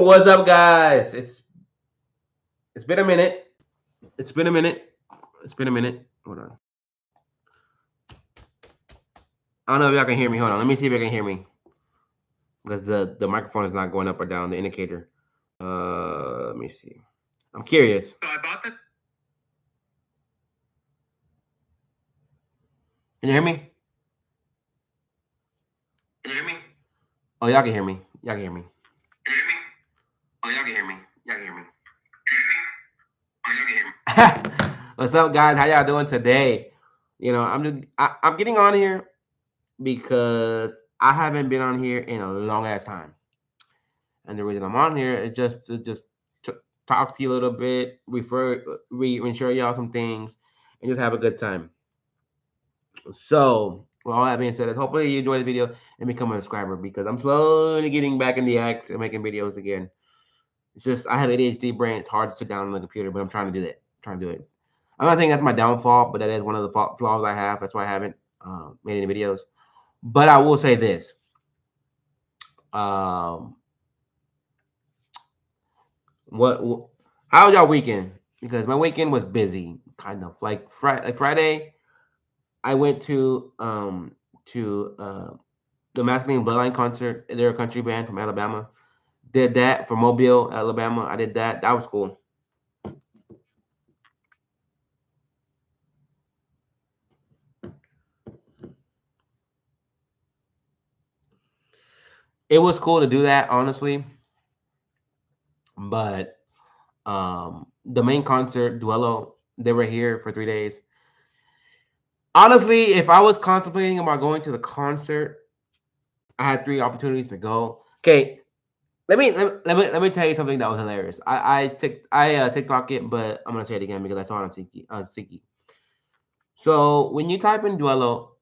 What's up, guys? It's been a minute. It's been a minute. It's been a minute. Hold on. I don't know if y'all can hear me. Hold on. Let me see if you can hear me because the microphone is not going up or down. The indicator. Let me see. I'm curious. So I bought the. Can you hear me? Can you hear me? Oh, y'all can hear me. Y'all can hear me. Can you hear me? Oh, y'all can hear me. Y'all can hear me. Oh, y'all can hear me. What's up, guys? How y'all doing today? I'm getting on here because I haven't been on here in a long ass time. And the reason I'm on here is just to talk to you a little bit, reinsure y'all some things, and just have a good time. So, with all that being said, hopefully you enjoy this video and become a subscriber because I'm slowly getting back in the act and making videos again. It's just I have ADHD brain. It's hard to sit down on the computer, but I'm trying to do that. I'm trying to do it. I'm not saying that's my downfall, but that is one of the flaws I have. That's why I haven't made any videos. But I will say this. What how was y'all weekend? Because my weekend was busy, kind of like Friday. I went to the Masculine Bloodline concert. They're a country band from Alabama. Did that for Mobile, Alabama. I did that. That was cool. It was cool to do that, honestly. But the main concert, Duello, they were here for 3 days. Honestly, if I was contemplating about going to the concert, I had 3 opportunities to go. Okay, let me tell you something that was hilarious. I TikTok it, but I'm gonna say it again because I saw it on Siki. So when you type in Duello,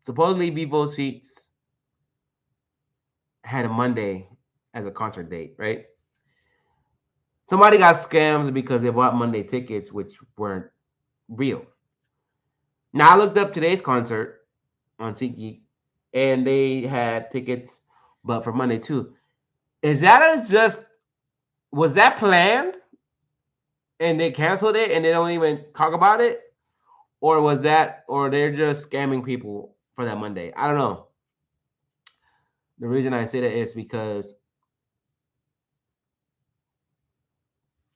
supposedly Vivo Seats had a Monday as a concert date, right? Somebody got scammed because they bought Monday tickets, which weren't real. Now I looked up today's concert on SeatGeek, and they had tickets, but for Monday too. Is that just was that planned, and they canceled it, and they don't even talk about it, or was that, or they're just scamming people for that Monday? I don't know. The reason I say that is because,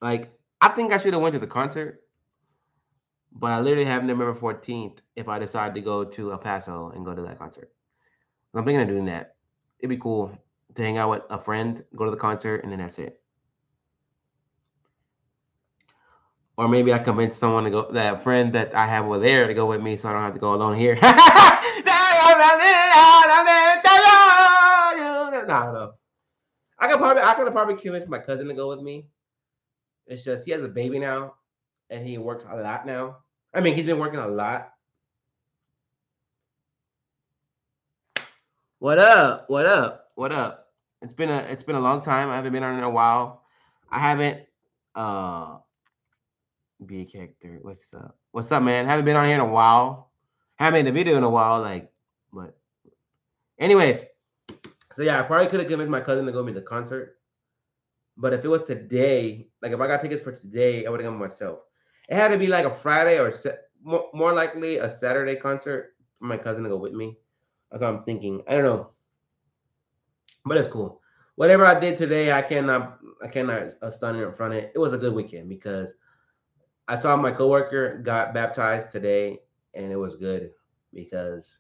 like, I think I should have went to the concert, but I literally have November 14th if I decide to go to El Paso and go to that concert. I'm thinking of doing that. It'd be cool to hang out with a friend, go to the concert, and then that's it. Or maybe I convince someone to go, that friend that I have over there to go with me so I don't have to go alone here. No, no. I could probably convince my cousin to go with me. It's just he has a baby now and he works a lot now. I mean, he's been working a lot. What up? What up? What up? It's been a long time. I haven't been on in a while. I haven't be a character. What's up? What's up, man? Haven't been on here in a while. Haven't made a video in a while, but anyways. So yeah, I probably could have convinced my cousin to go with me to the concert. But if it was today, like if I got tickets for today, I would have gone myself. It had to be like a Friday or more likely a Saturday concert for my cousin to go with me. That's what I'm thinking. I don't know, but it's cool. Whatever I did today, I cannot stun in front of it. It was a good weekend because I saw my coworker got baptized today, and it was good because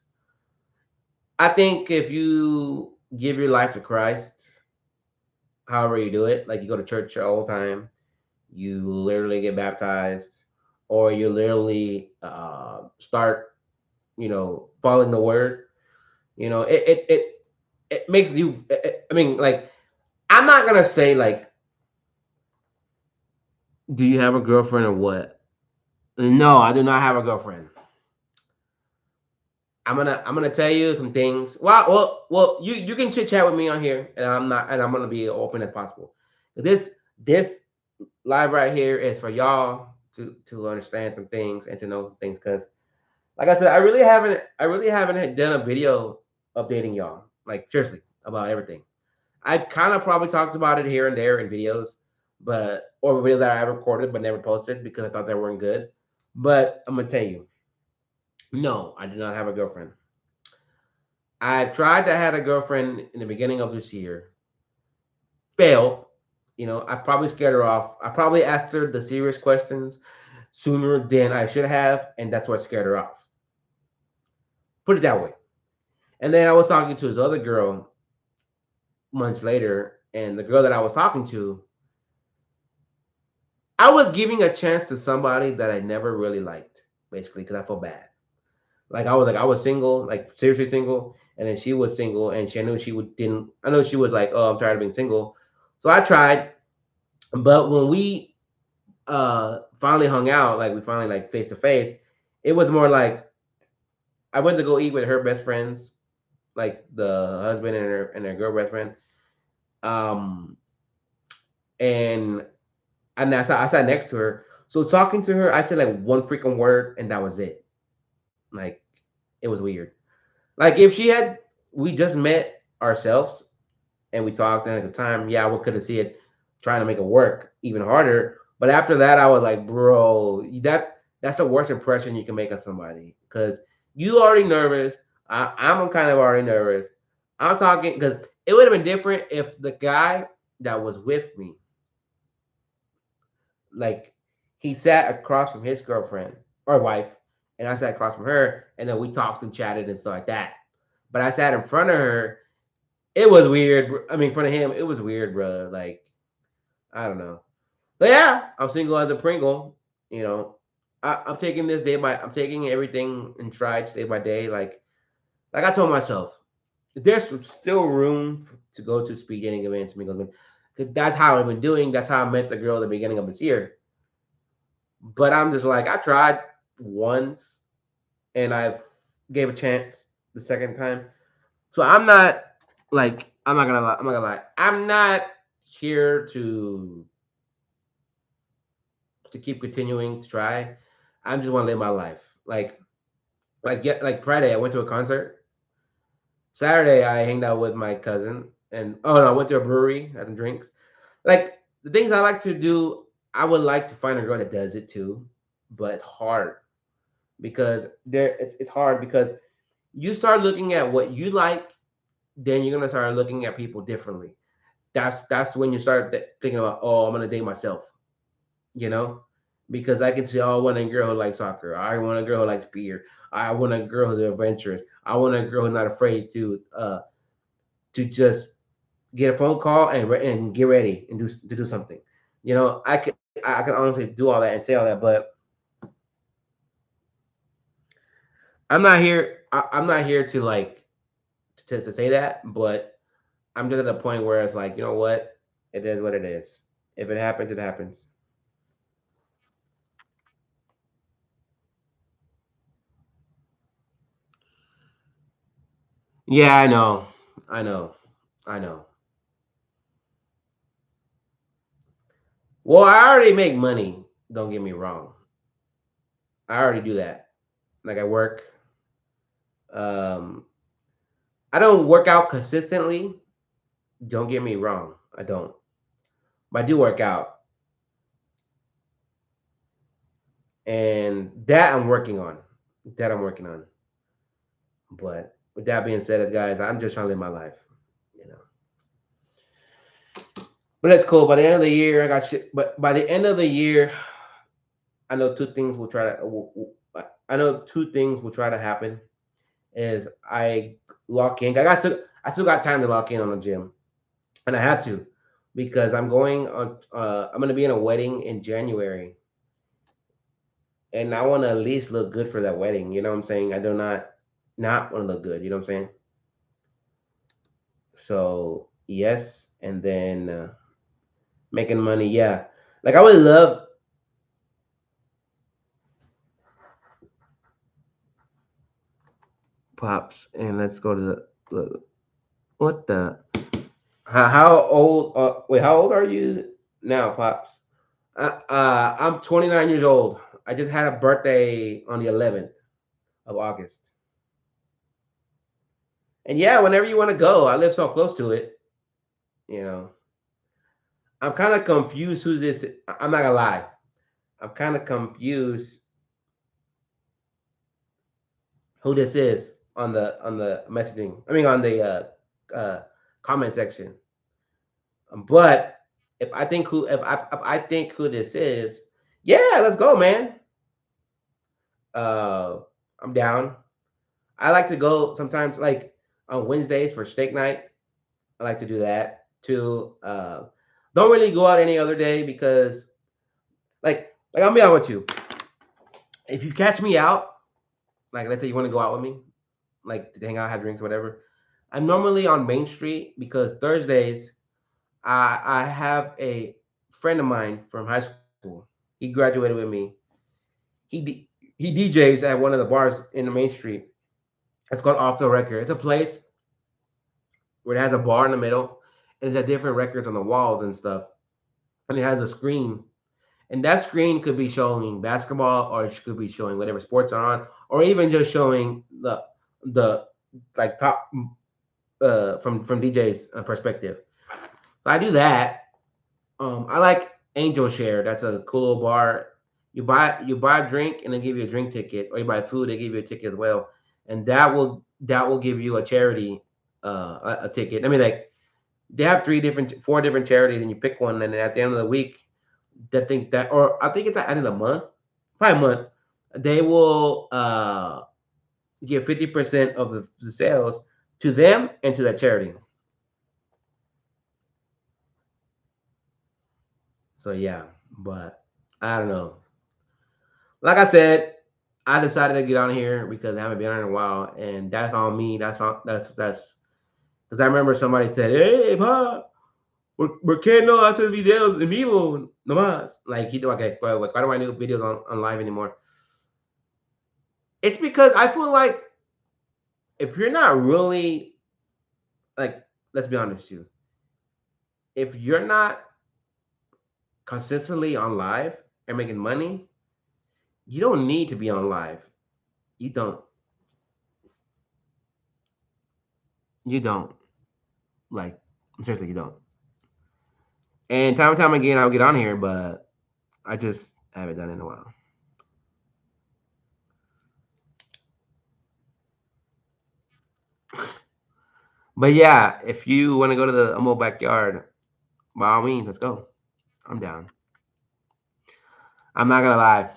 I think if you give your life to Christ, however you do it, like you go to church all the time, you literally get baptized, or you literally start, following the word. It makes you. I mean, like, I'm not gonna say like, do you have a girlfriend or what? No, I do not have a girlfriend. I'm gonna tell you some things. Well. You can chit chat with me on here, and I'm gonna be open as possible. This live right here is for y'all to understand some things and to know some things. Because, like I said, I really haven't done a video updating y'all, like seriously, about everything. I kind of probably talked about it here and there in videos, but or videos that I recorded but never posted because I thought they weren't good. But I'm gonna tell you, no, I did not have a girlfriend. I tried to have a girlfriend in the beginning of this year, failed. You know, I probably scared her off. I probably asked her the serious questions sooner than I should have, and that's what scared her off. Put it that way. And then I was talking to this other girl months later, and the girl that I was talking to, I was giving a chance to somebody that I never really liked, basically, because I felt bad. Like I was single, like seriously single, and then she was single, and she I knew she would didn't. I know she was like, oh, I'm tired of being single, so I tried. But when we finally hung out, like we finally like face to face, it was more like I went to go eat with her best friends, like the husband and her girl best friend. Um, and I sat next to her. So talking to her, I said like one freaking word, and that was it. Like it was weird. Like if she had, we just met ourselves and we talked and at the time, yeah, we could have see it trying to make it work even harder. But after that, I was like, bro, that's the worst impression you can make on somebody because you already nervous. I'm kind of already nervous. I'm talking because it would have been different if the guy that was with me, like, he sat across from his girlfriend or wife, and I sat across from her, and then we talked and chatted and stuff like that. But I sat in front of her. It was weird. I mean, in front of him, it was weird, bro. Like, I don't know. But yeah, I'm single as a Pringle. You know, I'm taking this day by. I'm taking everything in strides day by day. Like I told myself, there's still room to go to speed dating events because that's how I've been doing. That's how I met the girl at the beginning of this year. But I'm just like I tried once and I gave a chance the second time. So I'm not like I'm not gonna lie. I'm not gonna lie. I'm not here to keep continuing to try. I just want to live my life. Like Friday, I went to a concert. Saturday, I hanged out with my cousin, and oh no, I went to a brewery, had some drinks. Like the things I like to do, I would like to find a girl that does it too, but it's hard because it's hard because you start looking at what you like, then you're gonna start looking at people differently. That's when you start thinking about, oh, I'm gonna date myself, you know, because I can see, oh, I want a girl who likes soccer. I want a girl who likes beer. I want a girl who's adventurous. I want a girl who's not afraid to just get a phone call and get ready and do something. You know, I can honestly do all that and say all that, but I'm not here to like to say that, but I'm just at a point where it's like, you know what, it is what it is. If it happens, it happens. Yeah, I know, I know, I know. Well, I already make money. Don't get me wrong. I already do that. Like I work. Um, I don't work out consistently. Don't get me wrong. I don't. But I do work out, and that I'm working on. That I'm working on. But with that being said, guys, I'm just trying to live my life. You know. But that's cool. By the end of the year, I got shit. But by the end of the year, I know two things will try to. I know two things will try to happen. Is I lock in. I still got time to lock in on the gym, and I had to because I'm going on. I'm gonna be in a wedding in January, and I want to at least look good for that wedding. You know what I'm saying? I do not want to look good. You know what I'm saying? So yes, and then making money. Yeah, like I would love pops, and let's go to the what the how old? Wait, how old are you now, pops? I'm 29 years old. I just had a birthday on the 11th of August. And yeah, whenever you want to go, I live so close to it. You know, I'm kind of confused who this. I'm not gonna lie. I'm kind of confused who this is on the messaging. I mean, on the comment section. But if I think who this is, yeah, let's go, man. Uh, I'm down. I like to go sometimes, like on Wednesdays for steak night. I like to do that too. Don't really go out any other day because, I'll be honest with you. If you catch me out, like let's say you want to go out with me, like to hang out, have drinks, whatever. I'm normally on Main Street because Thursdays I have a friend of mine from high school. He graduated with me. He D- he DJs at one of the bars in the Main Street. It's called Off the Record. It's a place where it has a bar in the middle, and it's got different records on the walls and stuff. And it has a screen, and that screen could be showing basketball, or it could be showing whatever sports are on, or even just showing the like top from DJ's perspective. So I do that. I like Angel Share. That's a cool little bar. You buy a drink and they give you a drink ticket, or you buy food, they give you a ticket as well, and that will give you a charity a ticket. I mean, like they have four different charities, and you pick one, and then at the end of the week, or I think it's at the end of the month, probably a month, they will give 50% of the sales to them and to that charity. So yeah, but I don't know. Like I said, I decided to get on here because I haven't been on in a while, and that's on me. That's because I remember somebody said, "Hey, pa, ¿por qué no haces videos en vivo nomás?" Like he okay, well, why do I do videos on live anymore? It's because I feel like if you're not really like, let's be honest, you, if you're not consistently on live and making money, you don't need to be on live. You don't. You don't. Like seriously, you don't. And time again, I'll get on here, but I just haven't done it in a while. But yeah, if you want to go to the Amo backyard, by all means, let's go. I'm down. I'm not gonna lie.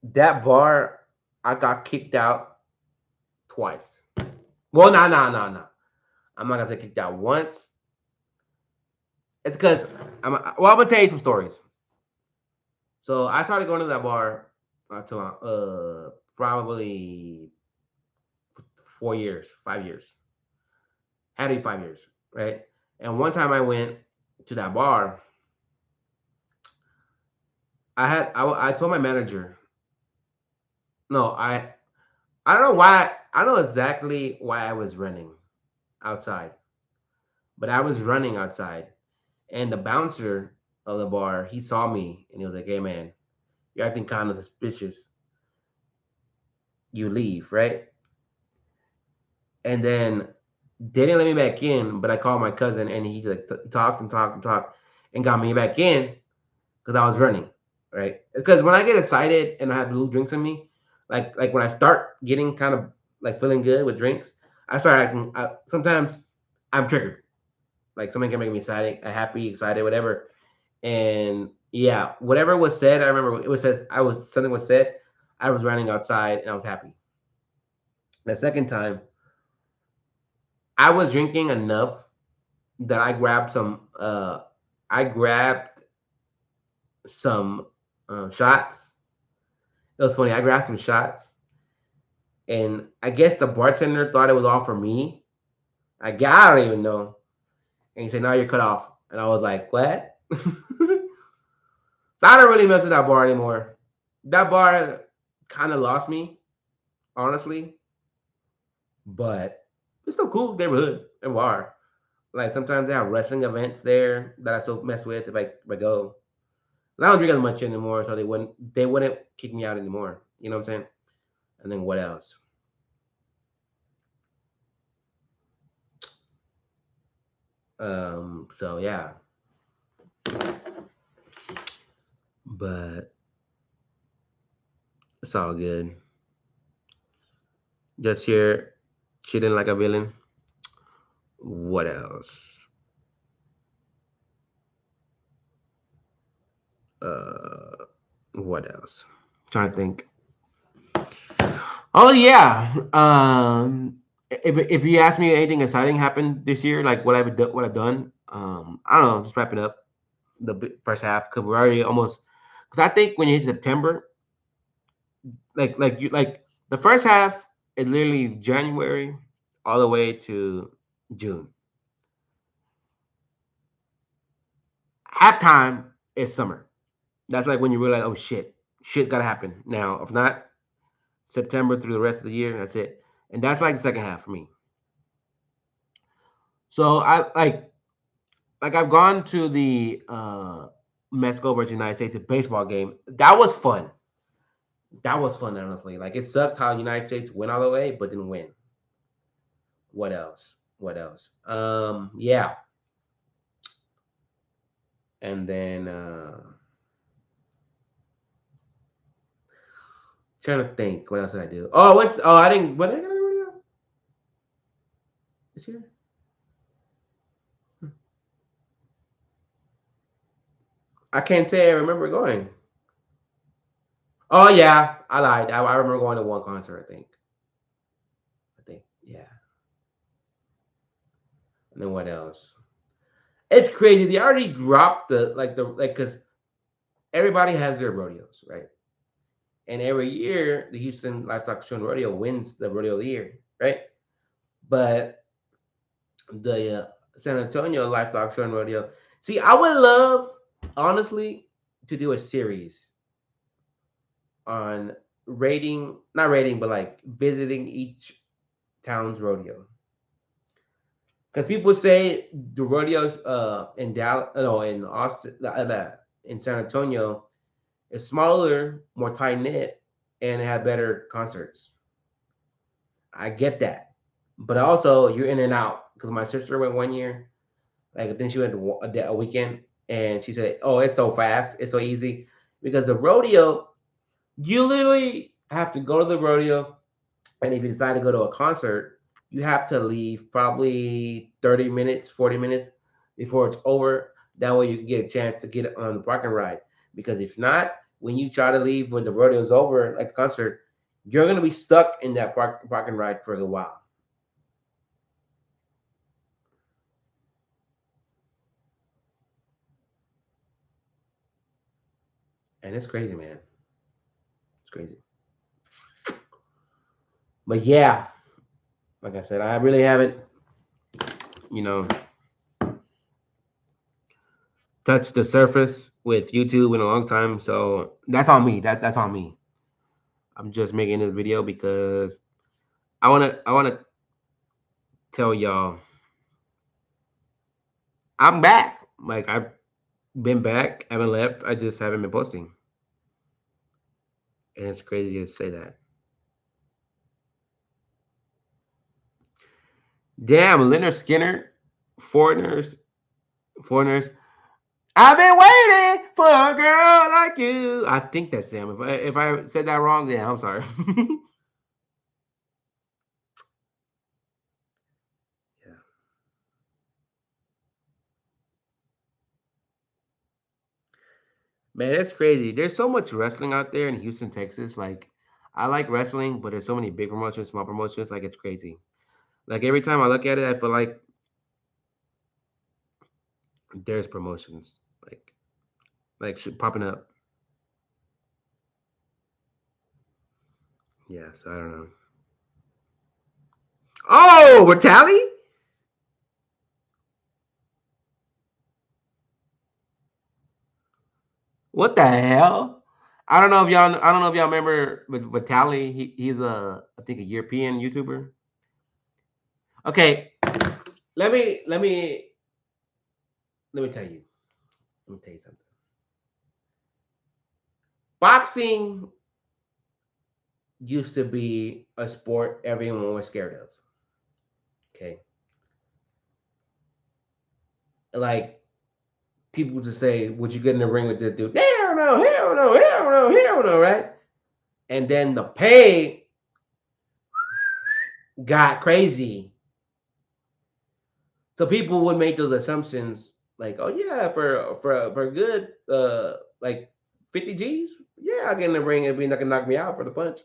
That bar, I got kicked out twice. Well, no. I'm not gonna say kicked out once. It's because I'm gonna tell you some stories. So I started going to that bar to probably 4 years, 5 years. Had to be 5 years, right? And one time I went to that bar. I told my manager, no, I don't know why. I don't know exactly why I was running outside, but I was running outside, and the bouncer of the bar, he saw me and he was like, "Hey man, you're acting kind of suspicious. You leave, right?" And then they didn't let me back in, but I called my cousin and he like talked and got me back in because I was running, right? Because when I get excited and I have little drinks in me, like when I start getting kind of like feeling good with drinks, I start acting. Sometimes I'm triggered. Like something can make me excited, happy, excited, whatever. And yeah, whatever was said, I remember it was said. I was something was said. I was running outside and I was happy. The second time, I was drinking enough that I grabbed some. I grabbed some shots. It was funny. I grabbed some shots, and I guess the bartender thought it was all for me. I don't even know. And he said, "No, you're cut off." And I was like, "What?" So I don't really mess with that bar anymore. That bar kind of lost me, honestly, but it's still cool neighborhood and bar. Like sometimes they have wrestling events there that I still mess with if I go. And I don't drink as much anymore, so they wouldn't kick me out anymore. You know what I'm saying? And then what else? So yeah, but it's all good. Just here, cheating like a villain. What else? Uh, what else? Trying to think. Oh yeah. If you ask me anything exciting happened this year, like what I've done, I don't know. Just wrapping up first half because we're already almost. Because I think when you hit September, like the first half is literally January all the way to June. Halftime is summer. That's like when you realize, oh shit gotta happen now. If not, September through the rest of the year, that's it. And that's like the second half for me. So I like I've gone to the Mexico versus United States baseball game. That was fun. That was fun, honestly. Like it sucked how the United States went all the way, but didn't win. What else? What else? Yeah. And then trying to think, what else did I do? Oh, I didn't. What did I get on the radio this year? I can't say I remember going. Oh yeah, I lied. I remember going to one concert. I think yeah. And then what else? It's crazy. They already dropped the because everybody has their rodeos, right? And every year the Houston Livestock Show and Rodeo wins the rodeo of the year, right? But the San Antonio Livestock Show and Rodeo. See, I would love, honestly, to do a series on rating, not rating, but like visiting each town's rodeo. Because people say the rodeo in Dallas, no, in Austin, in San Antonio is smaller, more tight knit, and it had better concerts. I get that, but also you're in and out. Because my sister went one year, like then she went a weekend, and she said, "Oh, it's so fast, it's so easy." Because the rodeo, you literally have to go to the rodeo, and if you decide to go to a concert, you have to leave probably 30 minutes, 40 minutes before it's over. That way, you can get a chance to get on the parking ride. Because if not, when you try to leave when the rodeo's over, like the concert, you're gonna be stuck in that parking ride for a while, and it's crazy, man. It's crazy. But yeah, like I said, I really haven't, you know, touched the surface with YouTube in a long time. So that's on me. That's on me. I'm just making this video because I wanna tell y'all I'm back. Like I've been back, haven't left. I just haven't been posting, and it's crazy to say that. Damn, Leonard Skinner, foreigners, foreigners. I've been waiting for a girl like you. I think that's him. If I said that wrong, then I'm sorry. Yeah. Man, that's crazy. There's so much wrestling out there in Houston, Texas. Like, I like wrestling, but there's so many big promotions, small promotions. Like, it's crazy. Like every time I look at it, I feel like there's promotions popping up. Yeah, so I don't know. Oh, Retali? What the hell? I don't know if y'all remember Vitali. He's I think a European YouTuber. Okay, let me tell you. Let me tell you something. Boxing used to be a sport everyone was scared of. Okay. like people just say, "Would you get in the ring with this dude?" Hell no, hell no, hell no, hell no, right? And then the pay got crazy, so people would make those assumptions, like, "Oh yeah, for a good like 50 G's, yeah, I'll get in the ring and be not gonna knock me out for the punch,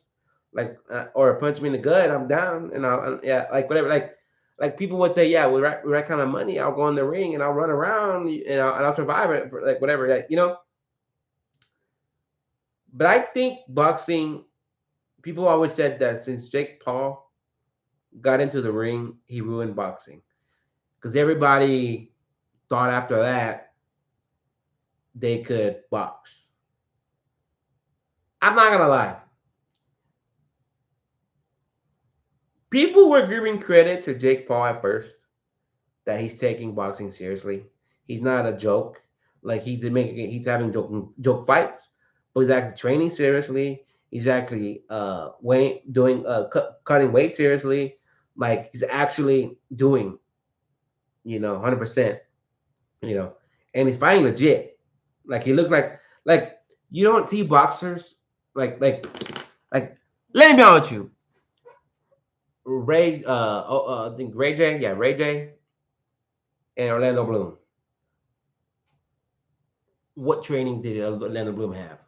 like or punch me in the gut, I'm down, and yeah, like whatever, like people would say, yeah, with that kind of money, I'll go in the ring and I'll run around and I'll survive it for like whatever, like, you know." But I think boxing, people always said that since Jake Paul got into the ring, he ruined boxing because everybody thought after that they could box. I'm not gonna lie. People were giving credit to Jake Paul at first that he's taking boxing seriously. He's not a joke. Like he's having joke fights, but he's actually training seriously. He's actually cutting weight seriously. Like he's actually doing 100%. You know, and he's fighting legit. Like he looks like you don't see boxers like. Let me be honest with you. I think Ray J, yeah, Ray J and Orlando Bloom. What training did Orlando Bloom have?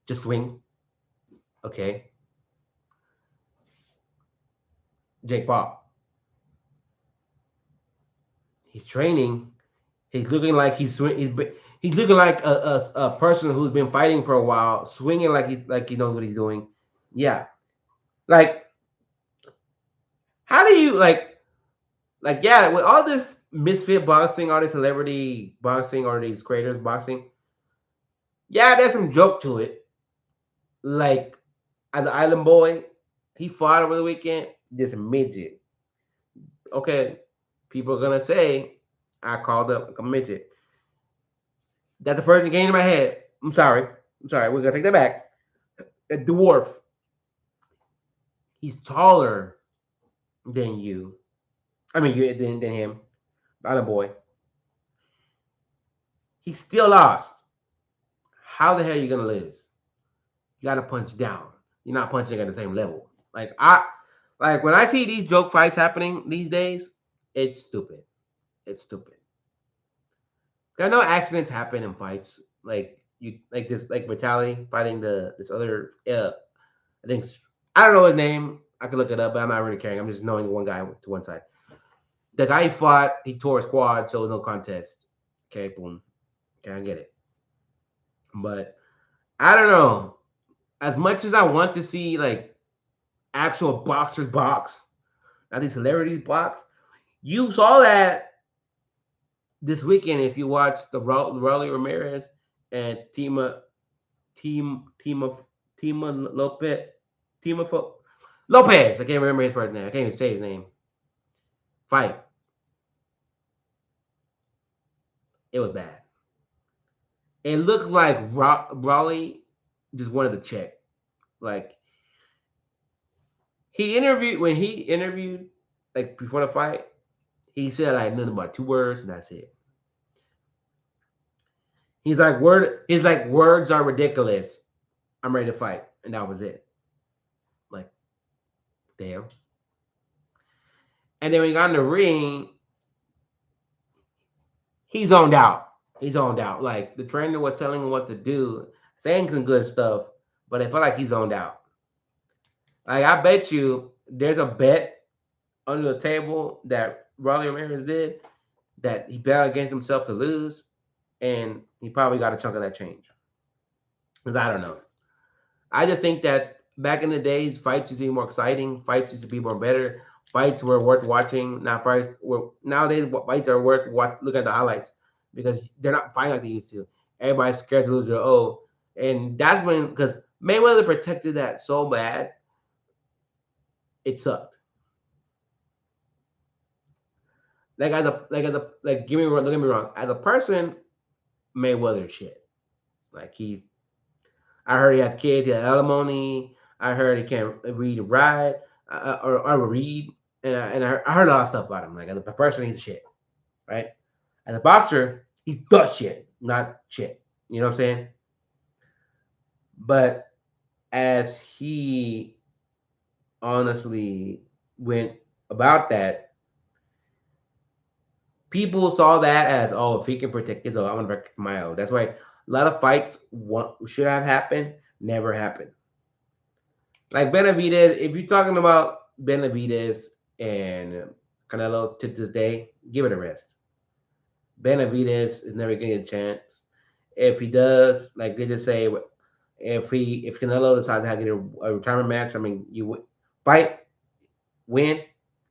Just swing, okay. Jake Paul, he's training. He's looking like he's looking like a person who's been fighting for a while, swinging like he knows what he's doing. Yeah, like how do you like yeah, with all this misfit boxing, all this celebrity boxing, all these creators boxing, yeah, there's some joke to it. Like as an island boy, he fought over the weekend. This midget. Okay, people are gonna say I called up a midget. That's the first thing that came to my head. I'm sorry. I'm sorry. We're gonna take that back. A dwarf. He's taller than you. I mean, than him. The other boy. He still lost. How the hell are you gonna lose? You gotta punch down. You're not punching at the same level. Like when I see these joke fights happening these days, it's stupid. It's stupid. I know accidents happen in fights. Like you like this like Vitality fighting this other I think I don't know his name. I could look it up, but I'm not really caring. I'm just knowing one guy to one side. The guy he fought, he tore his quad, so it was no contest. Okay, boom. Okay, I get it. But I don't know. As much as I want to see like actual boxers box, not these celebrities box, you saw that this weekend if you watched the Rolly Ramirez and Tima Tima Lopez Lopez. I can't remember his first name. I can't even say his name. Fight. It was bad. It looked like Raleigh just wanted to check. Like he interviewed like before the fight, he said like nothing about 2 words and that's it. He's like words are ridiculous. I'm ready to fight. And that was it. Like, damn. And then when he got in the ring, he zoned out. He zoned out. Like the trainer was telling him what to do, saying some good stuff, but it felt like he zoned out. Like I bet you there's a bet under the table that Rolly Ramirez did that he bet against himself to lose, and he probably got a chunk of that change. Because I don't know. I just think that back in the days, fights used to be more exciting. Fights used to be more better. Fights were worth watching. Now fights were nowadays fights are worth look at the highlights because they're not fighting like they used to. Everybody's scared to lose their O, and that's when because Mayweather protected that so bad, it sucked. Like give me don't get me wrong. As a person, Mayweather shit. Like I heard he has kids. He has alimony. I heard he can't read and write or read. And I heard a lot of stuff about him. Like as a person, he's shit, right? As a boxer, he's the shit, not shit. You know what I'm saying? But as he honestly went about that, people saw that as, oh, if he can protect his own, I'm gonna protect my own. That's why a lot of fights what should have happened never happened. Like Benavidez, if you're talking about Benavidez and Canelo to this day, give it a rest. Benavidez is never getting a chance. If he does, like they just say, if Canelo decides to have a retirement match, I mean, fight, win,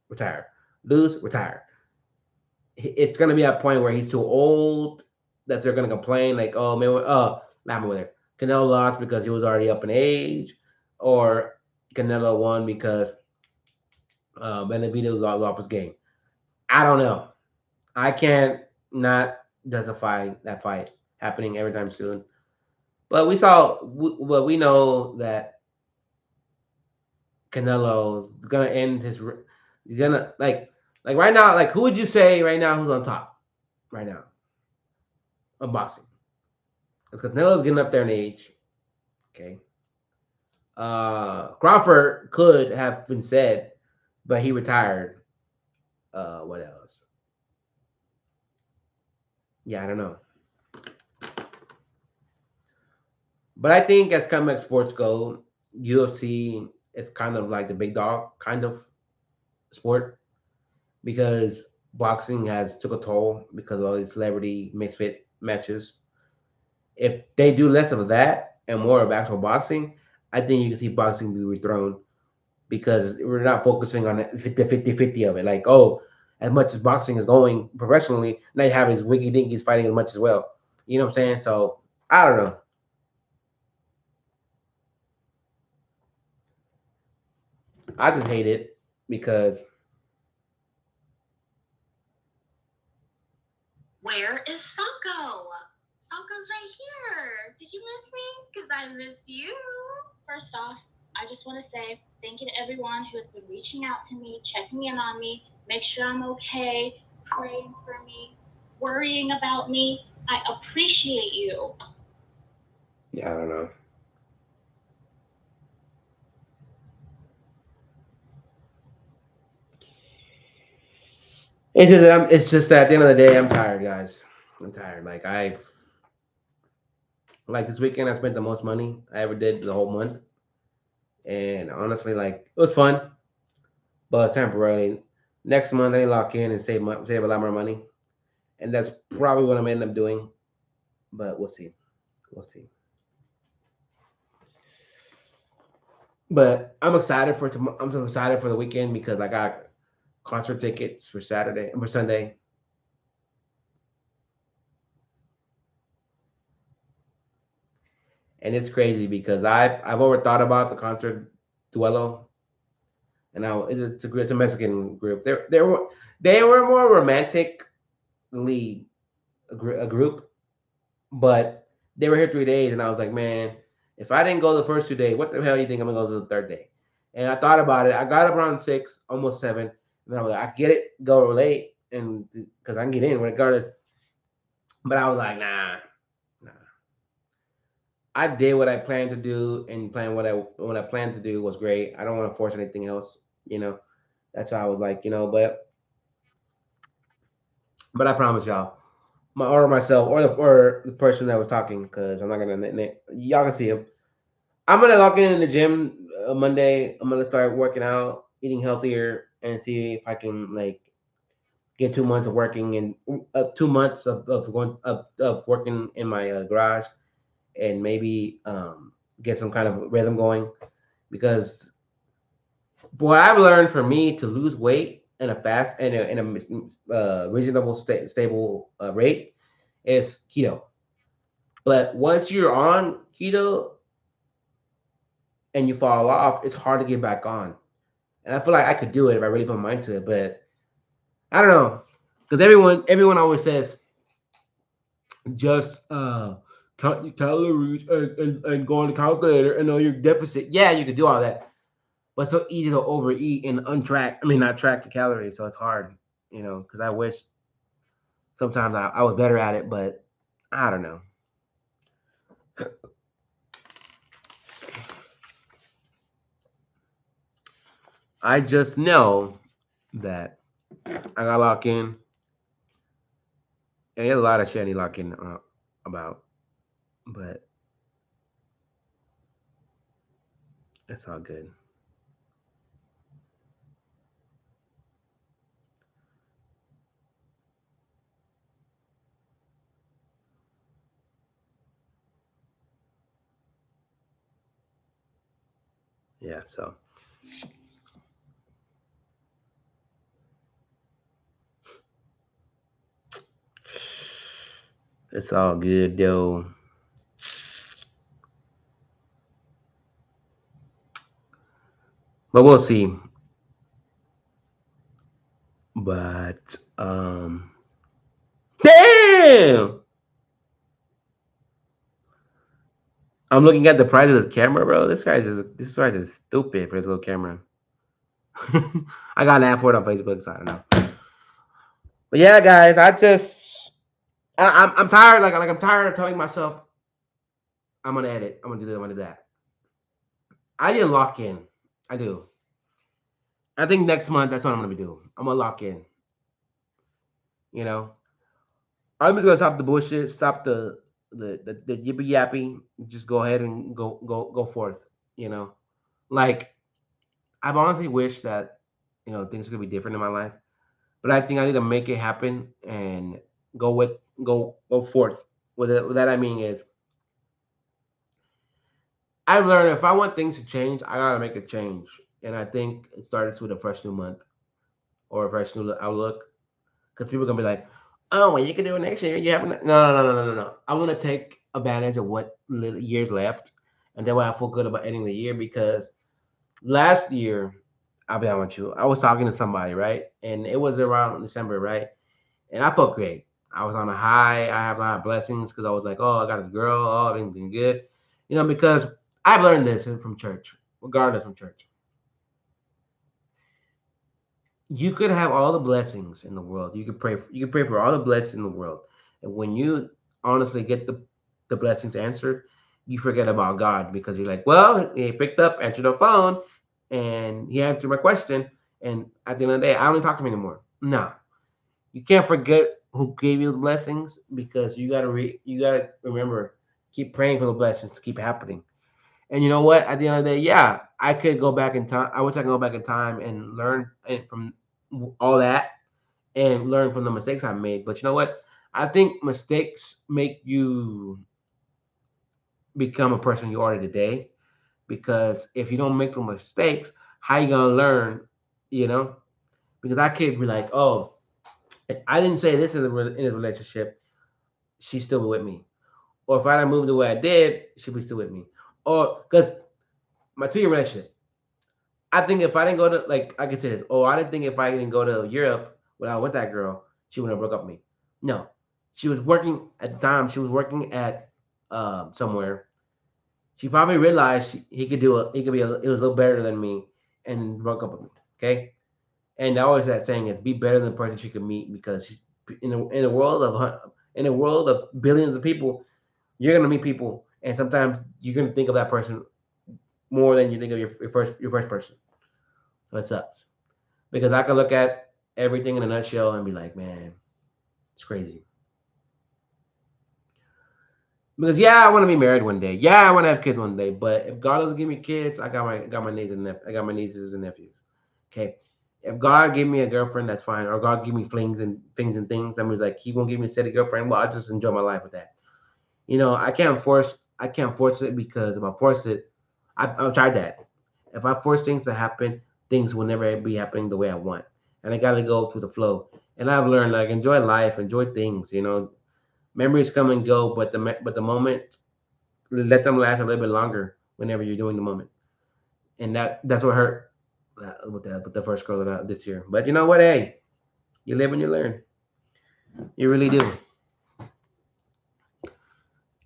retire, lose, retire. It's gonna be a point where he's too old that they're gonna complain like, oh man, not Mayweather. Canelo lost because he was already up in age, or Canelo won because Benavidez was off his game. I don't know. I can't not justify that fight happening every time soon. But we know that Canelo's gonna end his. He's gonna like right now. Like who would you say right now who's on top right now of boxing? Because Canelo's getting up there in age. Okay. Crawford could have been said, but he retired. What else? Yeah, I don't know. But I think as combat sports go, UFC is kind of like the big dog kind of sport because boxing has took a toll because of all these celebrity misfit matches. If they do less of that and more of actual boxing, I think you can see boxing be rethrown because we're not focusing on the 50 of it. Like, oh, as much as boxing is going professionally, now you have these wiggy dinkies fighting as much as well. You know what I'm saying? So I don't know. I just hate it because Where is Sako? Sako's right here. Did you miss me? Because I missed you. First off, I just want to say thank you to everyone who has been reaching out to me, checking in on me, make sure I'm okay, praying for me, worrying about me. I appreciate you. yeah, I don't know. It's just that at the end of the day, I'm tired, guys. I'm tired. Like this weekend, I spent the most money I ever did the whole month, and honestly, like it was fun, but temporarily. Next month, I lock in and save a lot more money, and that's probably what I'm ending up doing. But we'll see. We'll see. But I'm so excited for the weekend because I got concert tickets for Saturday and for Sunday, and it's crazy because I've overthought about the concert duello, and now it's a Mexican group. They were more romantically a group, but they were here 3 days, and I was like, man, if I didn't go the first 2 days, what the hell do you think I'm gonna go to the third day? And I thought about it. I got up around 6, almost 7, and I was like, I get it, go late, and because I can get in regardless. But I was like, nah. I did what I planned to do, and plan what I planned to do was great. I don't want to force anything else, you know. That's how I was like, but I promise y'all, or myself, or the person that was talking, because I'm not gonna y'all can see him. I'm gonna lock in the gym Monday. I'm gonna start working out, eating healthier, and see if I can like get 2 months of working and 2 months of working in my garage, and maybe get some kind of rhythm going. Because what I've learned for me to lose weight in a fast in a reasonable stable rate is keto. But once you're on keto and you fall off, it's hard to get back on. And I feel like I could do it if I really put my mind to it. But I don't know, because everyone always says just count your calories and go on the calculator and know your deficit. Yeah, you could do all that, but it's so easy to overeat and untrack. I mean, not track your calories, so it's hard. Because I wish Sometimes I was better at it, but I don't know. I just know that I got locked in, and there's a lot of shit I need lock in about, but it's all good. Yeah, so it's all good though. But we'll see. But damn! I'm looking at the price of this camera, bro. This guy is stupid for his little camera. I got an ad for it on Facebook, so I don't know. But yeah, guys, I'm tired. Like I'm tired of telling myself I'm gonna edit. I'm gonna do this. I'm gonna do that. I didn't lock in. I do. I think next month that's what I'm gonna be doing. I'm gonna lock in. You know, I'm just gonna stop the bullshit. Stop the yippy yappy. Just go ahead and go forth. You know, like I've honestly wished that things could be different in my life, but I think I need to make it happen and go with go forth. What that I mean is I've learned if I want things to change, I gotta make a change. And I think it starts with a fresh new month or a fresh new outlook. Because people are gonna be like, "Oh, well, you can do it next year. You haven't." No. I'm gonna take advantage of what little years left, and then when I feel good about ending the year because last year, I'll be honest with you, I was talking to somebody, right, and it was around December, right, and I felt great. I was on a high. I have a lot of blessings because I was like, "Oh, I got this girl. Oh, everything's been good," because I've learned this from church, regardless from church. You could have all the blessings in the world. You could pray for all the blessings in the world. And when you honestly get the blessings answered, you forget about God because you're like, well, he picked up, answered the phone, and he answered my question. And at the end of the day, I don't talk to him anymore. No. You can't forget who gave you the blessings because you gotta remember, keep praying for the blessings to keep happening. And you know what? At the end of the day, yeah, I could go back in time. I wish I could go back in time and learn from all that and learn from the mistakes I made. But you know what? I think mistakes make you become a person you are today. Because if you don't make the mistakes, how you gonna learn? You know? Because I could be like, oh, if I didn't say this in a relationship, she's still with me. Or if I didn't move the way I did, she'd be still with me. Or because my 2 year relationship, I think if I didn't go to like I could say this. Oh, I didn't think if I didn't go to Europe when I was with that girl, she would have broke up with me. No, she was working at the time. She was working at somewhere. She probably realized he could do it. He could be. It was a little better than me, and broke up with me. Okay, and always that saying is be better than the person she could meet because she's in a world of billions of people, you're gonna meet people, and sometimes you're gonna think of that person more than you think of your first person. So it sucks. Because I can look at everything in a nutshell and be like, man, it's crazy. Because yeah, I want to be married one day. Yeah, I want to have kids one day. But if God doesn't give me kids, I got my nieces and I got my nieces and nephews. Okay. If God give me a girlfriend, that's fine. Or God give me flings and things and things. That means like He won't give me a steady girlfriend. Well, I just enjoy my life with that. I can't force it because if I force it, I've tried that. If I force things to happen, things will never be happening the way I want, and I gotta go through the flow. And I've learned like enjoy life, enjoy things. Memories come and go, but the moment let them last a little bit longer. Whenever you're doing the moment, and that's what hurt with the first girl this year. But you know what? Hey, you live and you learn. You really do.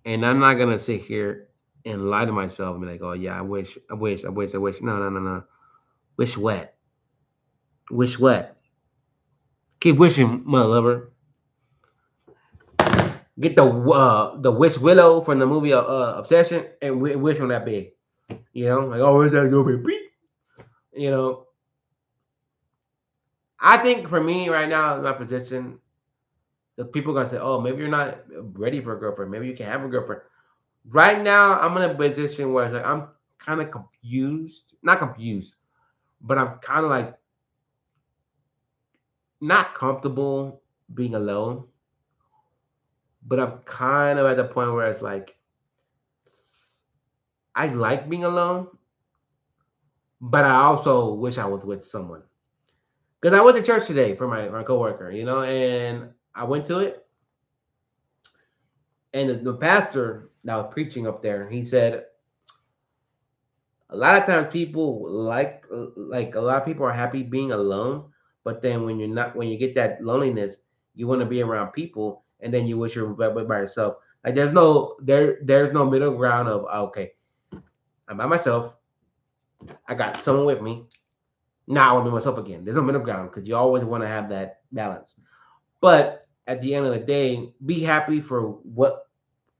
And I'm not gonna sit here and lie to myself and be like, oh yeah, I wish. No. Wish what? Wish what? Keep wishing, my lover. Get the Wish Willow from the movie Obsession and wish on that big. You know, like oh, where's that go, baby? You know, I think for me right now in my position, the people are gonna say, oh, maybe you're not ready for a girlfriend. Maybe you can have a girlfriend. Right now, I'm in a position where it's like I'm kind of confused, not confused, but I'm kind of like not comfortable being alone. But I'm kind of at the point where it's like I like being alone, but I also wish I was with someone. Because I went to church today for my coworker, you know, and I went to it, and the pastor that was preaching up there, he said a lot of times people like a lot of people are happy being alone, but then when you get that loneliness, you want to be around people, and then you wish you're by yourself. Like there's no middle ground of okay, I'm by myself, I got someone with me. Now I want to be myself again. There's no middle ground because you always want to have that balance. But at the end of the day, be happy for what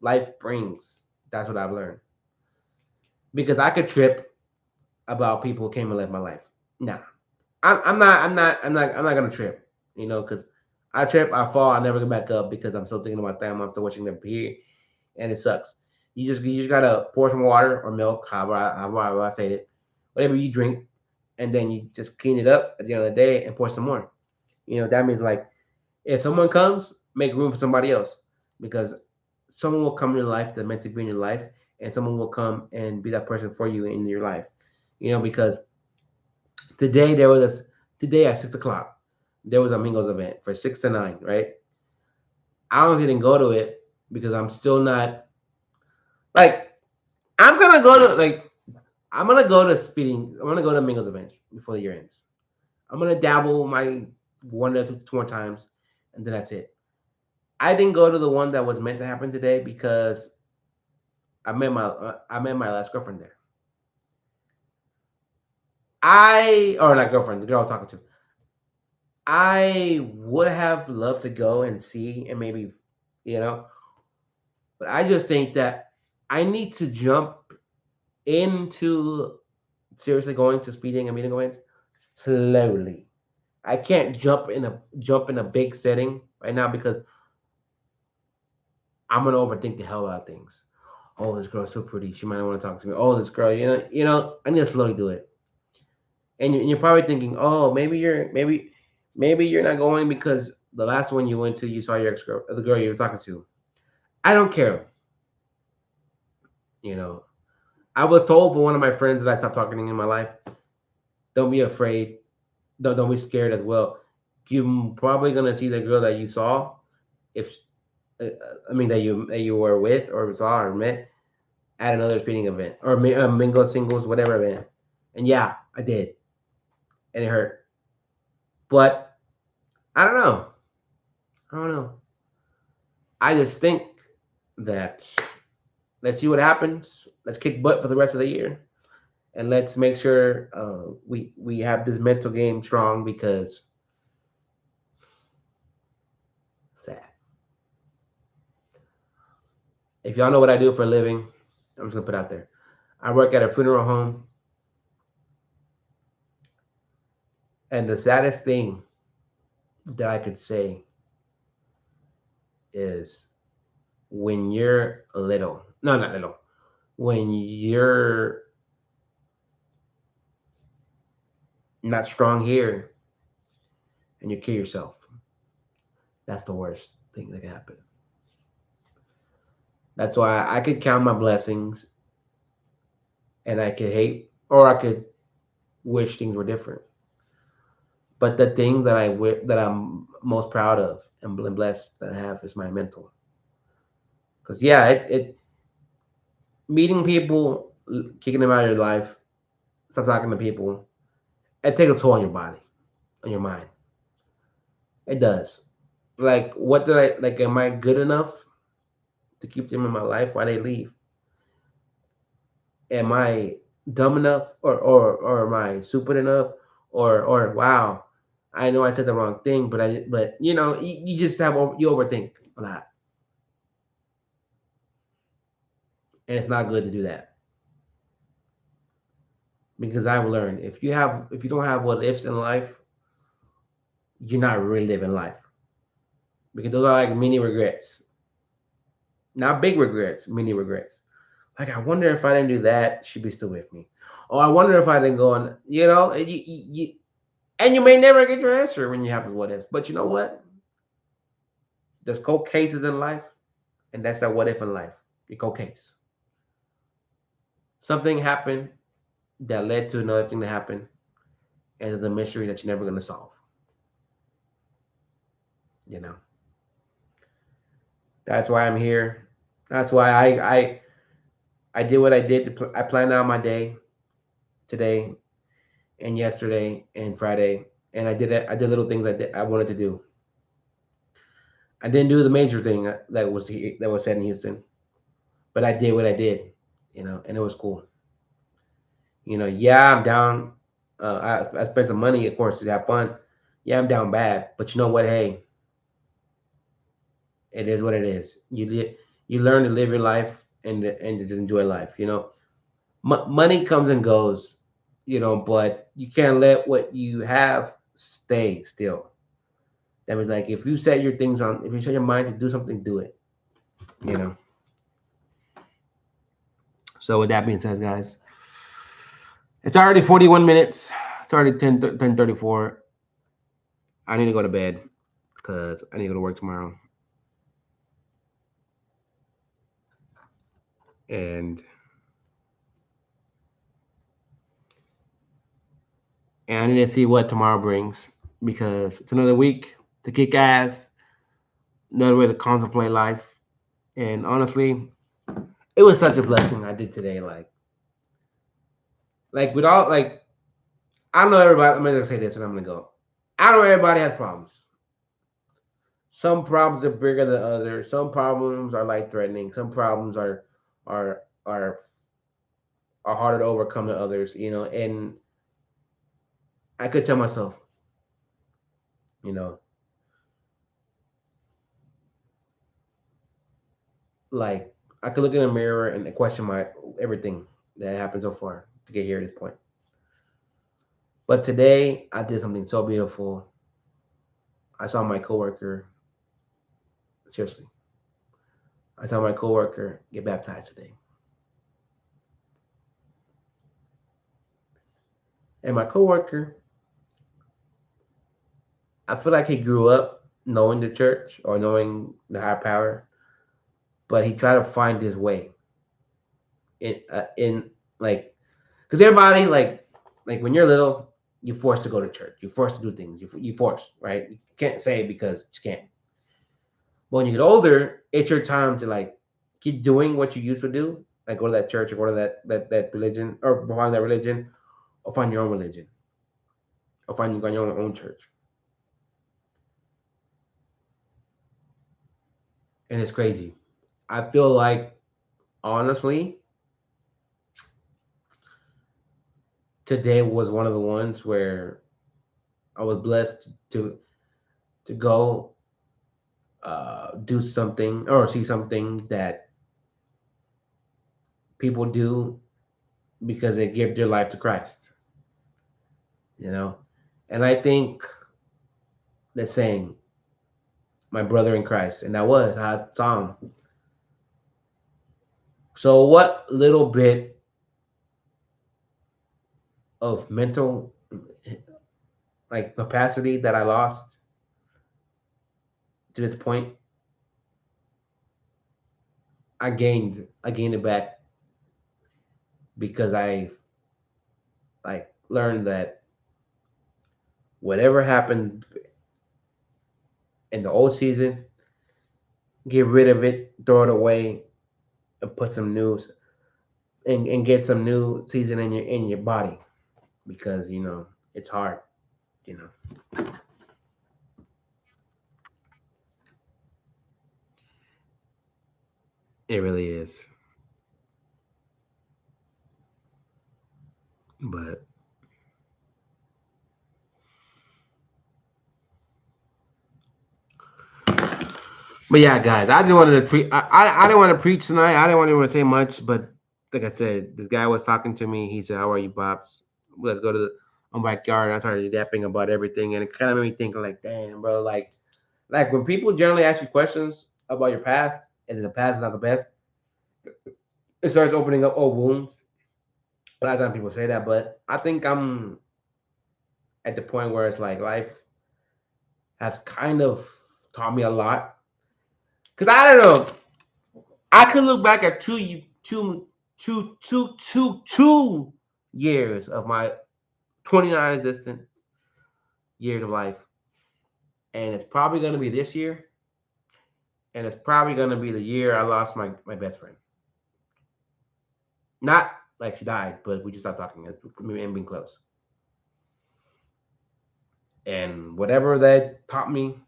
life brings. That's what I've learned. Because I could trip about people who came and left my life. Nah, I'm not gonna trip. You know, because I trip, I fall, I never get back up because I'm still thinking about them. I'm still watching them here, and it sucks. You just gotta pour some water or milk, however I say it, whatever you drink, and then you just clean it up at the end of the day and pour some more. You know, that means like if someone comes, make room for somebody else because someone will come in your life that's meant to be in your life, and someone will come and be that person for you in your life. You know, because today there was a, today at 6 o'clock there was a Mingos event for 6 to 9, right? I honestly didn't go to it because I'm still not like I'm gonna go to like I'm gonna go to speeding. I'm gonna go to Mingos events before the year ends. I'm gonna dabble my one or two more times, and then that's it. I didn't go to the one that was meant to happen today because I met my last girlfriend there. I or not girlfriend, the girl I was talking to. I would have loved to go and see and maybe, you know, but I just think that I need to jump into seriously going to speeding and meeting events slowly. I can't jump in a big setting right now because I'm gonna overthink the hell out of things. Oh, this girl's so pretty. She might want to talk to me. Oh, this girl, I need to slowly do it. And you're probably thinking, oh, maybe you're not going because the last one you went to, you saw your ex girl, the girl you were talking to. I don't care. You know, I was told by one of my friends that I stopped talking to in my life. Don't be afraid. Don't be scared as well. You're probably gonna see the girl that you saw, if uh, I mean that you were with or saw or met at another speeding event or mingle singles whatever event. And yeah, I did, and it hurt. But I don't know. I don't know. I just think that let's see what happens. Let's kick butt for the rest of the year, and let's make sure we have this mental game strong because sad. If y'all know what I do for a living, I'm just gonna put it out there. I work at a funeral home, and the saddest thing that I could say is when you're little, no, not little, when you're not strong here and you kill yourself, that's the worst thing that can happen. That's why I could count my blessings and I could hate or I could wish things were different. But the thing that I'm most proud of and blessed that I have is my mental. Because yeah, it meeting people, kicking them out of your life, stop talking to people, it takes a toll on your body, on your mind. It does. Like, what did I like? Am I good enough to keep them in my life? Why they leave? Am I dumb enough, or am I stupid enough, or wow, I know I said the wrong thing, but you just you overthink a lot. And it's not good to do that. Because I've learned if you don't have what ifs in life, you're not really living life. Because those are like mini regrets. Not big regrets, mini regrets. Like I wonder if I didn't do that, she'd be still with me. Oh, I wonder if I didn't go on, and you may never get your answer when you have what ifs. But you know what? There's cold cases in life, and that's that what if in life. Your cold case. Something happened that led to another thing that happened, and it's a mystery that you're never gonna solve. You know. That's why I'm here. That's why I did what I did. I planned out my day today and yesterday and Friday, and I did it. I did little things I wanted to do. I didn't do the major thing that was said in Houston, but I did what I did, and it was cool. Yeah, I'm down. I spent some money, of course, to have fun. Yeah, I'm down bad, but you know what? Hey, it is what it is. You learn to live your life and to just enjoy life. Money comes and goes, but you can't let what you have stay still. That was like if you set your mind to do something, do it. You know. So with that being said, guys, it's already 41 minutes. It's already 10:34. I need to go to bed because I need to go to work tomorrow. And I need to see what tomorrow brings because it's another week to kick ass, another way to contemplate life. And honestly, it was such a blessing I did today. Like with all like I know everybody. I'm gonna say this, and I'm gonna go. I know everybody has problems. Some problems are bigger than others. Some problems are life threatening. Some problems are are are harder to overcome than others. And I could tell myself, you know, like I could look in the mirror and question my everything that happened so far to get here at this point. But today I did something so beautiful. I saw my coworker. Seriously, I saw my coworker get baptized today, and my coworker, I feel like he grew up knowing the church or knowing the higher power, but he tried to find his way in like because everybody like when you're little, you're forced to go to church. You're forced to do things. You forced, right? You can't say it because you can't. But when you get older, it's your time to like keep doing what you used to do, like go to that church or go to that religion or find that religion or find your own religion or find your own church. And it's crazy. I feel like honestly, today was one of the ones where I was blessed to go do something or see something that people do because they give their life to Christ, you know. And I think the saying, "My brother in Christ," and I saw him. So what little bit of mental like capacity that I lost to this point, I gained it back because I like learned that whatever happened in the old season, get rid of it, throw it away, and put some news and get some new season in your body because it's hard. You know, it really is. But But yeah, guys, I just wanted to I didn't want to preach tonight. I didn't want to say much, but like I said, this guy was talking to me. He said, "How are you, Pops? Let's go to the backyard." I started yapping about everything, and it kind of made me think, like, damn, bro, like when people generally ask you questions about your past, and the past is not the best, it starts opening up old wounds. A lot of times people say that, but I think I'm at the point where it's like life has kind of taught me a lot. Cause I don't know, I could look back at 2 years of my 29 existent years of life, and it's probably gonna be this year, and it's probably gonna be the year I lost my best friend. Not like she died, but we just stopped talking and being close. And whatever that taught me,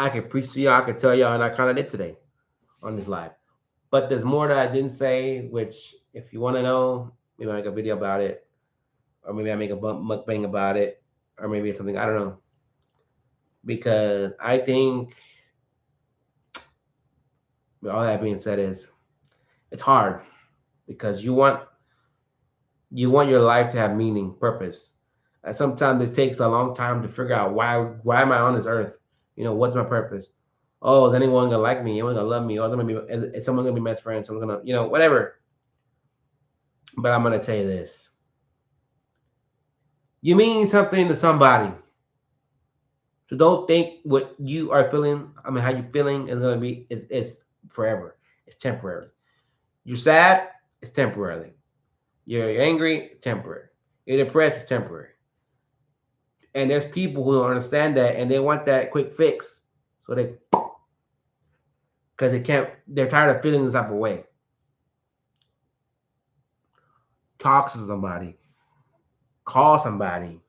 I could preach to y'all, I could tell y'all, and I kind of did today on this live. But there's more that I didn't say, which if you want to know, maybe I make a video about it, or maybe I make a mukbang about it, or maybe it's something I don't know. Because I think all that being said is it's hard because you want your life to have meaning, purpose. And sometimes it takes a long time to figure out why am I on this earth? What's my purpose? Oh, is anyone gonna like me? Anyone gonna love me? Or is someone gonna be my best friend? Someone's gonna, whatever. But I'm gonna tell you this: you mean something to somebody. So don't think what you are feeling. I mean, how you feeling is gonna be is forever. It's temporary. You're sad. It's temporary. You're angry. Temporary. You're depressed. It's temporary. And there's people who don't understand that, and they want that quick fix. So because they can't. They're tired of feeling this type of way. Talk to somebody. Call somebody.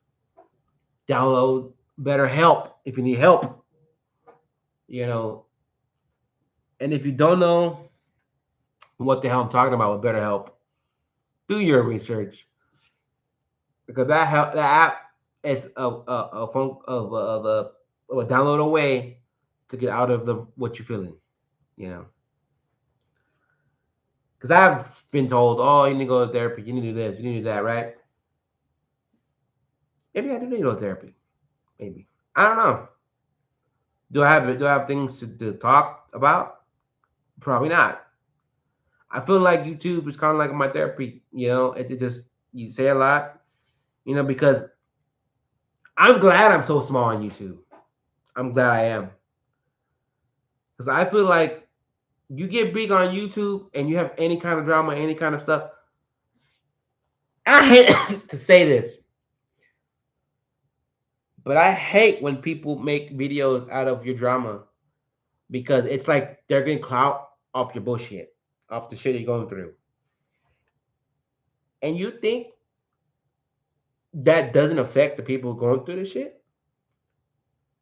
Download BetterHelp if you need help. You know, and if you don't know what the hell I'm talking about with BetterHelp, do your research because that app is a phone of a download away to get out of the what you're feeling. You know, because I've been told, oh, you need to go to therapy, you need to do this, you need to do that, right? Maybe I do need to go to therapy. Maybe I don't know. Do I have things to talk about? Probably not. I feel like YouTube is kind of like my therapy. It just you say a lot. Because I'm glad I'm so small on YouTube. I'm glad I am. Because I feel like you get big on YouTube and you have any kind of drama, any kind of stuff. I hate to say this, but I hate when people make videos out of your drama because it's like they're getting clout off your bullshit, off the shit you're going through. And you think that doesn't affect the people going through this shit?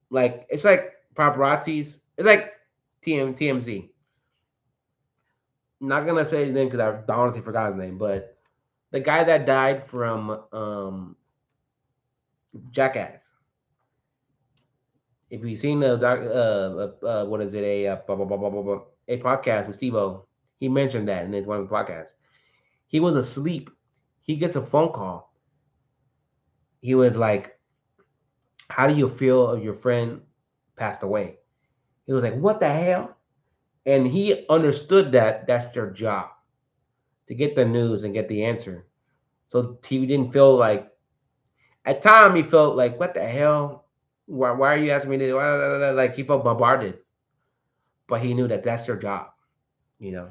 Like, it's like paparazzis. It's like TMZ. Not gonna say his name because I honestly forgot his name, but the guy that died from Jackass. If you've seen the what is it, a podcast with Steve-O, he mentioned that in his one of the podcasts. He was asleep. He gets a phone call. He was like, "How do you feel if your friend passed away?" He was like, "What the hell?" And he understood that that's their job to get the news and get the answer. So he didn't feel like at time he felt like, "What the hell? Why are you asking me this?" Like he felt bombarded, but he knew that that's their job. You know.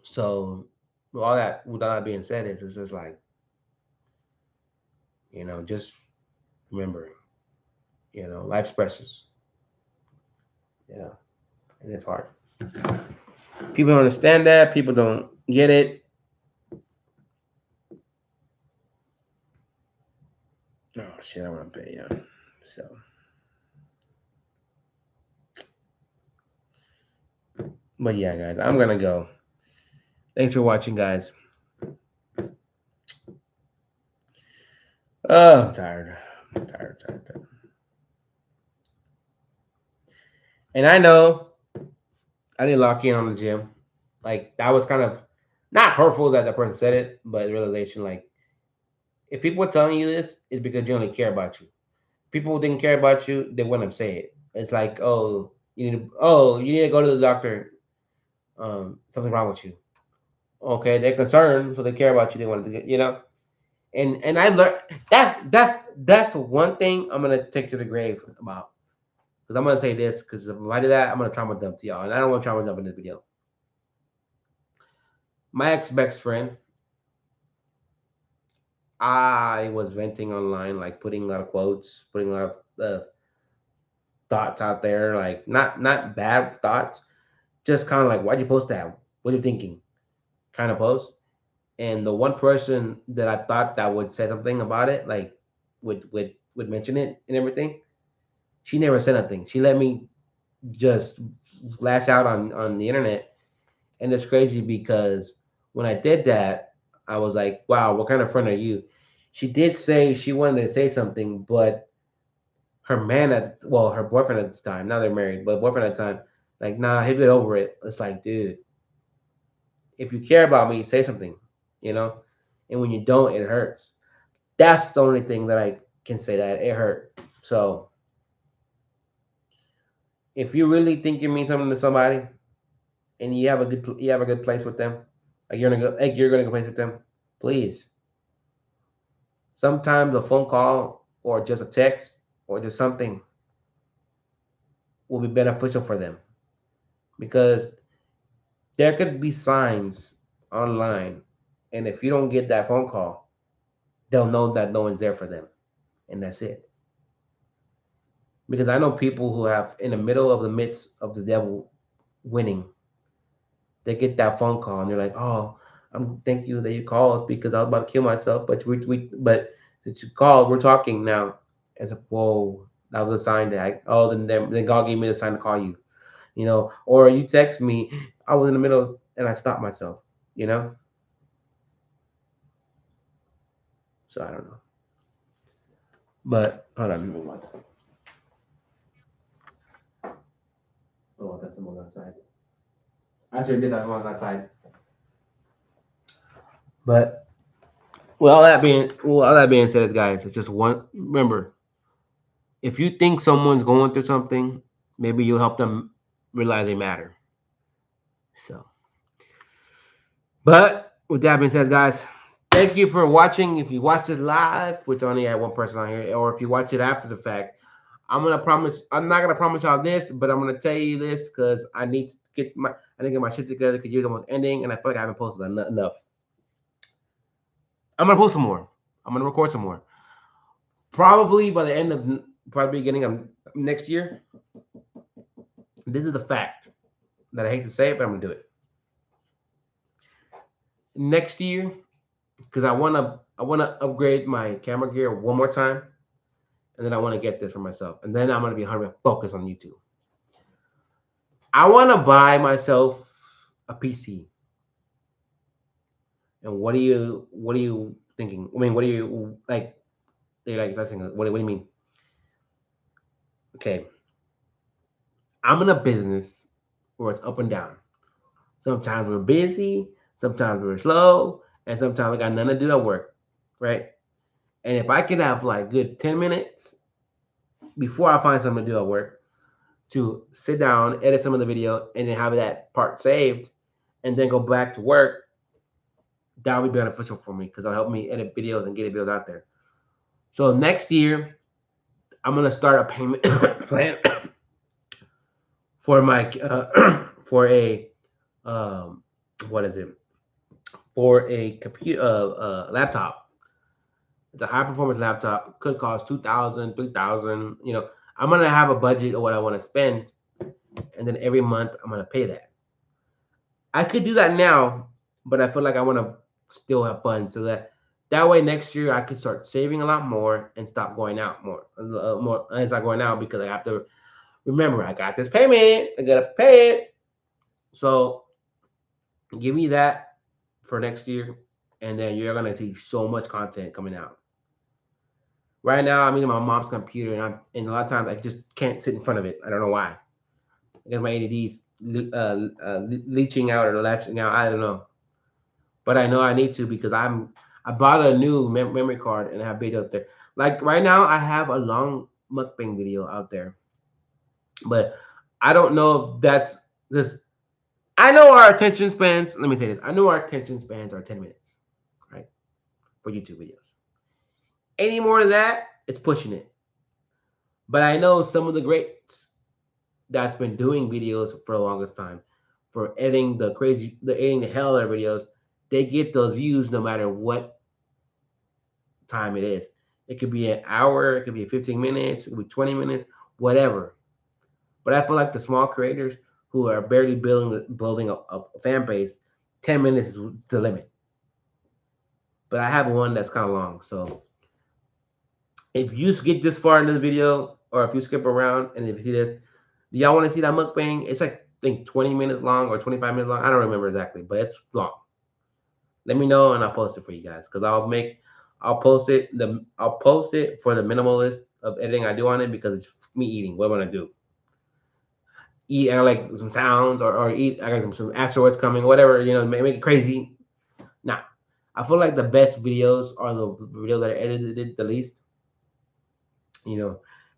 So with all that being said, it's just like, just remembering, life's precious. Yeah, and it's hard. People don't understand that. People don't get it. Oh shit, I want to pay. Yeah. So, but yeah, guys, I'm gonna go. Thanks for watching, guys. Oh, I'm tired. I'm tired. And I know I did lock in on the gym. Like that was kind of not hurtful that the person said it, but realization like if people are telling you this, it's because you only care about you. People who didn't care about you, they wouldn't say it. It's like, you need to go to the doctor. Something's wrong with you. Okay, they're concerned, so they care about you. They want to get, and I learned that's one thing I'm gonna take to the grave about. Because I'm gonna say this, because if I do that, I'm gonna trauma dump to y'all, and I don't want to trauma dump in this video. My ex best friend, I was venting online, like putting a lot of quotes, putting a lot of thoughts out there, like not bad thoughts, just kind of like, why'd you post that? What are you thinking? Kind of post. And the one person that I thought that would say something about it, like would mention it and everything, she never said nothing. She let me just lash out on the internet, and it's crazy because when I did that, I was like, wow, what kind of friend are you? She did say she wanted to say something, but her boyfriend at the time, now they're married, but boyfriend at the time, like, nah, he'll get over it. It's like, dude, if you care about me, say something, you know? And when you don't, it hurts. That's the only thing that I can say that it hurt. So if you really think you mean something to somebody and you have a good place with them, like you're gonna go place with them, please. Sometimes a phone call or just a text or just something will be beneficial for them because there could be signs online, and if you don't get that phone call, they'll know that no one's there for them, and that's it. Because I know people who have in the middle of the midst of the devil winning, they get that phone call and they're like, "Oh, I'm thank you that you called because I was about to kill myself, but but that you called, we're talking now." It's like, whoa, that was a sign that then God gave me the sign to call you, or you text me, I was in the middle and I stopped myself, you know. So I don't know, but hold on, give me one second. Oh, that's the one outside. I sure did that one outside. But all that being said, guys, it's just one. Remember, if you think someone's going through something, maybe you'll help them realize they matter. So, but with that being said, guys, thank you for watching. If you watch it live, which only had one person on here, or if you watch it after the fact, I'm not gonna promise y'all this, but I'm gonna tell you this because I need to get my shit together because you're almost ending, and I feel like I haven't posted enough. I'm gonna post some more. I'm gonna record some more. Probably by the end of probably beginning of next year. This is the fact that I hate to say it, but I'm gonna do it next year because I wanna upgrade my camera gear one more time, and then I want to get this for myself, and then I'm gonna be 100 focused on YouTube. I want to buy myself a PC. And what are you thinking? I mean, what do you like? They're like listening. What do you mean? Okay, I'm in a business where it's up and down. Sometimes we're busy, sometimes we're slow, and sometimes I got nothing to do at work, right? And if I can have like good 10 minutes before I find something to do at work to sit down, edit some of the video, and then have that part saved, and then go back to work, that would be beneficial for me because it'll help me edit videos and get videos out there. So next year, I'm gonna start a payment plan for my for a um, what is it, for a computer laptop. It's a high performance laptop. Could cost 2,000, 3,000. I'm gonna have a budget of what I want to spend, and then every month I'm gonna pay that. I could do that now, but I feel like I want to still have fun, so that way next year I could start saving a lot more and stop going out more and start going out because I have to remember I got this payment. I gotta pay it. So give me that for next year, and then you're gonna see so much content coming out. Right now, I'm in my mom's computer, and a lot of times I just can't sit in front of it. I don't know why. guess my ADD's leaching out or latching out. I don't know, but I know I need to because I bought a new memory card and I have video up there. Like right now, I have a long mukbang video out there, but I don't know if that's this. I know our attention spans. Let me say this. I know our attention spans are 10 minutes, right, for YouTube videos. Any more than that, it's pushing it. But I know some of the greats that's been doing videos for the longest time, for editing the hell out of videos, they get those views no matter what time it is. It could be an hour, it could be 15 minutes, it could be 20 minutes, whatever. But I feel like the small creators who are barely building a fan base, 10 minutes is the limit. But I have one that's kind of long. So if you get this far into the video, or if you skip around and if you see this, do y'all want to see that mukbang? It's like I think 20 minutes long or 25 minutes long. I don't remember exactly, but it's long. Let me know and I'll post it for you guys because I'll post it for the minimalist of editing I do on it because it's me eating. What am I gonna do? Eat, I like some sounds or eat. I got some asteroids coming, whatever. Make it crazy. Nah, I feel like the best videos are the videos that are edited the least.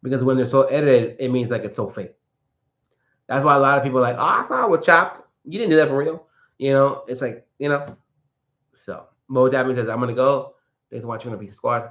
Because when they're so edited, it means like it's so fake. That's why a lot of people are like, oh, I thought it was chopped. You didn't do that for real. It's like. So, Mo Dabbing says, I'm going to go. Thanks for watching on Pizza Squad.